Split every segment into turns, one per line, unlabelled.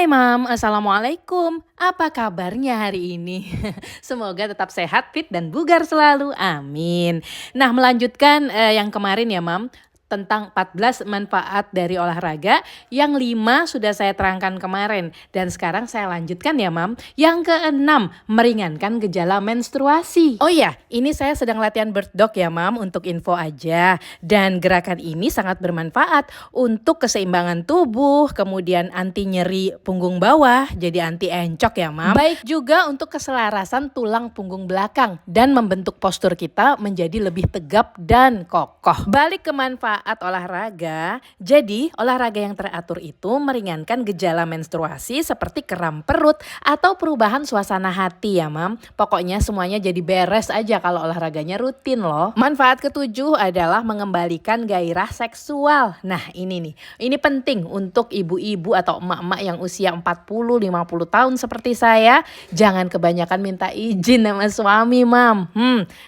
Hai Mam, Assalamualaikum. Apa kabarnya hari ini? Semoga tetap sehat, fit, dan bugar selalu. Amin. Nah, melanjutkan yang kemarin ya Mam, tentang 14 manfaat dari olahraga, yang 5 sudah saya terangkan kemarin. Dan sekarang saya lanjutkan ya Mam, yang keenam, meringankan gejala menstruasi. Oh iya, ini saya sedang latihan bird dog ya Mam, untuk info aja. Dan gerakan ini sangat bermanfaat untuk keseimbangan tubuh, kemudian anti nyeri punggung bawah, jadi anti encok ya Mam. Baik juga untuk keselarasan tulang punggung belakang dan membentuk postur kita menjadi lebih tegap dan kokoh. Balik ke manfaat olahraga, jadi olahraga yang teratur itu meringankan gejala menstruasi seperti kram perut atau perubahan suasana hati ya Mam. Pokoknya semuanya jadi beres aja kalau olahraganya rutin loh. Manfaat ketujuh adalah mengembalikan gairah seksual. Nah ini nih, ini penting untuk ibu-ibu atau emak-emak yang usia 40-50 tahun seperti saya. Jangan kebanyakan minta izin sama suami Mam.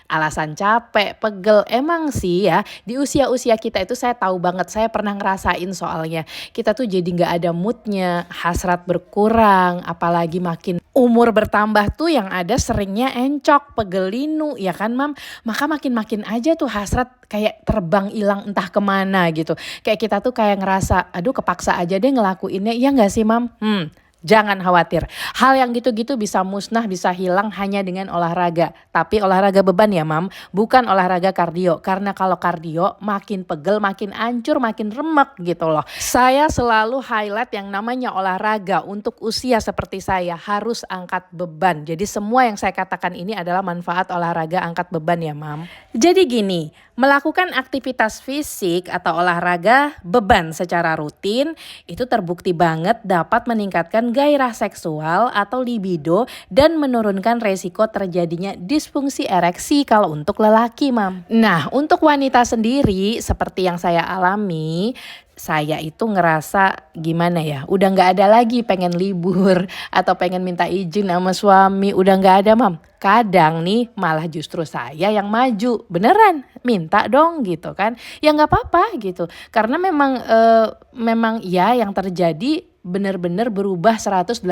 Alasan capek, pegel. Emang sih ya, di usia-usia kita itu saya tahu banget, saya pernah ngerasain soalnya. Kita tuh jadi gak ada moodnya, hasrat berkurang, apalagi makin umur bertambah tuh yang ada seringnya encok, pegel linu ya kan Mam. Maka makin aja tuh hasrat kayak terbang hilang entah kemana gitu. Kayak kita tuh kayak ngerasa aduh kepaksa aja deh ngelakuinnya, ya gak sih Mam? Jangan khawatir, hal yang gitu-gitu bisa musnah, bisa hilang hanya dengan olahraga. Tapi olahraga beban ya Mam, bukan olahraga kardio. Karena kalau kardio makin pegel, makin hancur, makin remek gitu loh. Saya selalu highlight yang namanya olahraga untuk usia seperti saya harus angkat beban. Jadi semua yang saya katakan ini adalah manfaat olahraga angkat beban ya Mam. Jadi gini, melakukan aktivitas fisik atau olahraga beban secara rutin itu terbukti banget dapat meningkatkan gairah seksual atau libido dan menurunkan resiko terjadinya disfungsi ereksi kalau untuk lelaki Mam. Nah untuk wanita sendiri seperti yang saya alami, saya itu ngerasa gimana ya, udah gak ada lagi pengen libur atau pengen minta izin sama suami, udah gak ada Mam. Kadang nih malah justru saya yang maju, beneran minta dong gitu kan, ya gak apa-apa gitu. Karena memang ya yang terjadi benar-benar berubah 180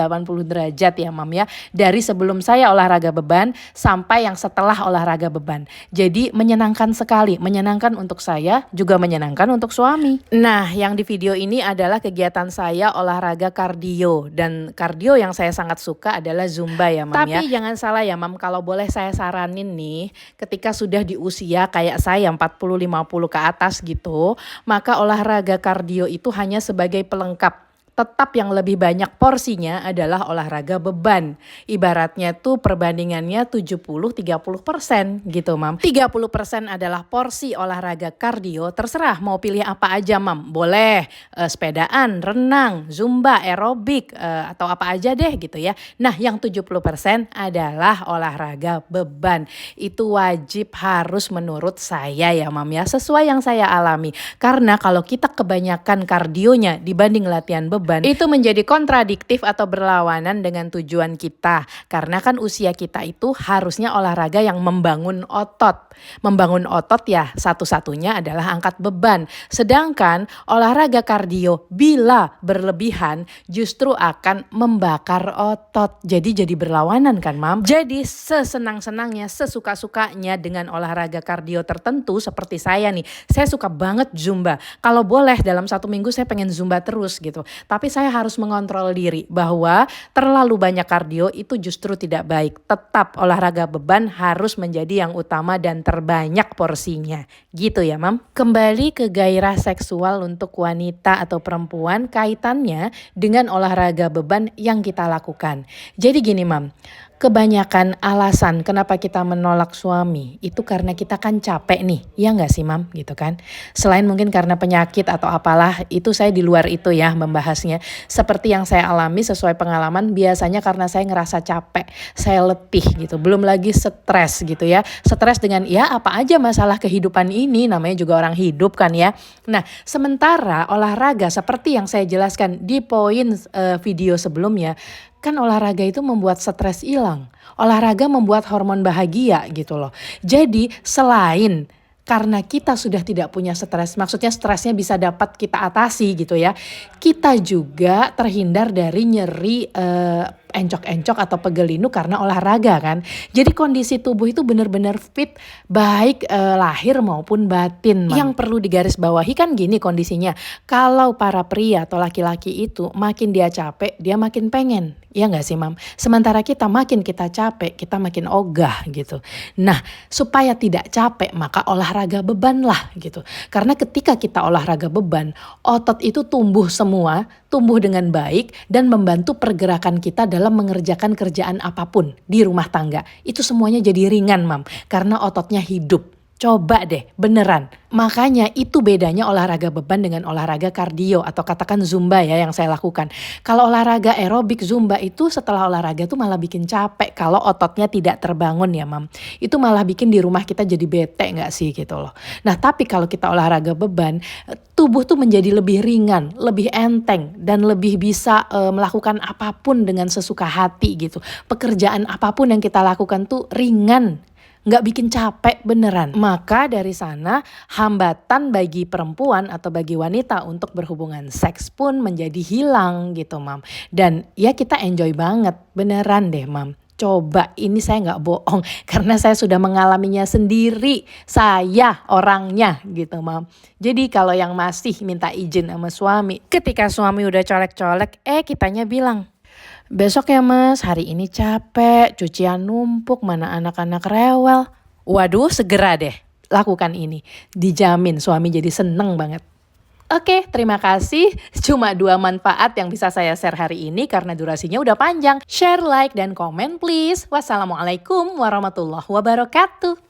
derajat ya Mam ya. Dari sebelum saya olahraga beban sampai yang setelah olahraga beban. Jadi menyenangkan sekali, menyenangkan untuk saya juga menyenangkan untuk suami. Nah yang di video ini adalah kegiatan saya olahraga kardio. Dan kardio yang saya sangat suka adalah Zumba ya Mam ya. Tapi jangan salah ya Mam, kalau boleh saya saranin nih, ketika sudah di usia kayak saya 40-50 ke atas gitu, maka olahraga kardio itu hanya sebagai pelengkap. Tetap yang lebih banyak porsinya adalah olahraga beban. Ibaratnya tuh perbandingannya 70-30% gitu Mam. 30% adalah porsi olahraga kardio, terserah mau pilih apa aja Mam. Boleh sepedaan, renang, zumba, aerobik atau apa aja deh gitu ya. Nah yang 70% adalah olahraga beban. Itu wajib harus menurut saya ya Mam ya, sesuai yang saya alami. Karena kalau kita kebanyakan kardionya dibanding latihan beban, itu menjadi kontradiktif atau berlawanan dengan tujuan kita. Karena kan usia kita itu harusnya olahraga yang membangun otot. Membangun otot ya satu-satunya adalah angkat beban. Sedangkan olahraga kardio bila berlebihan justru akan membakar otot. Jadi berlawanan kan Mam. Jadi sesenang-senangnya, sesuka-sukanya dengan olahraga kardio tertentu seperti saya nih. Saya suka banget Zumba. Kalau boleh dalam 1 minggu saya pengen Zumba terus gitu. Tapi saya harus mengontrol diri bahwa terlalu banyak kardio itu justru tidak baik. Tetap olahraga beban harus menjadi yang utama dan terbanyak porsinya. Gitu ya Mam. Kembali ke gairah seksual untuk wanita atau perempuan kaitannya dengan olahraga beban yang kita lakukan. Jadi gini Mam, kebanyakan alasan kenapa kita menolak suami itu karena kita kan capek nih, ya nggak sih Mam gitu kan. Selain mungkin karena penyakit atau apalah, itu saya di luar itu ya membahasnya. Seperti yang saya alami sesuai pengalaman, biasanya karena saya ngerasa capek, saya letih gitu. Belum lagi stres gitu ya. Stres dengan ya apa aja masalah kehidupan ini, namanya juga orang hidup kan ya. Nah sementara olahraga seperti yang saya jelaskan di poin video sebelumnya, kan olahraga itu membuat stres hilang. Olahraga membuat hormon bahagia gitu loh. Jadi selain karena kita sudah tidak punya stres, maksudnya stresnya bisa dapat kita atasi gitu ya. Kita juga terhindar dari nyeri encok-encok atau pegelinu karena olahraga kan. Jadi kondisi tubuh itu benar-benar fit baik lahir maupun batin. Yang perlu digarisbawahi kan gini kondisinya. Kalau para pria atau laki-laki itu makin dia capek, dia makin pengen. Iya nggak sih Mam? Sementara kita makin kita capek, kita makin ogah gitu. Nah supaya tidak capek maka olahraga beban lah gitu. Karena ketika kita olahraga beban, otot itu tumbuh semua, tumbuh dengan baik dan membantu pergerakan kita dalam mengerjakan kerjaan apapun di rumah tangga. Itu semuanya jadi ringan Mam, karena ototnya hidup. Coba deh, beneran. Makanya itu bedanya olahraga beban dengan olahraga kardio atau katakan zumba ya yang saya lakukan. Kalau olahraga aerobik zumba itu setelah olahraga tuh malah bikin capek kalau ototnya tidak terbangun ya Mam. Itu malah bikin di rumah kita jadi bete gak sih gitu loh. Nah tapi kalau kita olahraga beban, tubuh tuh menjadi lebih ringan, lebih enteng dan lebih bisa melakukan apapun dengan sesuka hati gitu. Pekerjaan apapun yang kita lakukan tuh ringan. Nggak bikin capek beneran. Maka dari sana hambatan bagi perempuan atau bagi wanita untuk berhubungan seks pun menjadi hilang gitu Mam. Dan ya kita enjoy banget beneran deh Mam. Coba ini saya nggak bohong karena saya sudah mengalaminya sendiri. Saya orangnya gitu Mam. Jadi kalau yang masih minta izin sama suami. Ketika suami udah colek-colek kitanya bilang, besok ya Mas, hari ini capek, cucian numpuk, mana anak-anak rewel. Waduh, segera deh lakukan ini. Dijamin suami jadi seneng banget. Oke, terima kasih. Cuma 2 manfaat yang bisa saya share hari ini karena durasinya udah panjang. Share, like, dan komen please. Wassalamualaikum warahmatullahi wabarakatuh.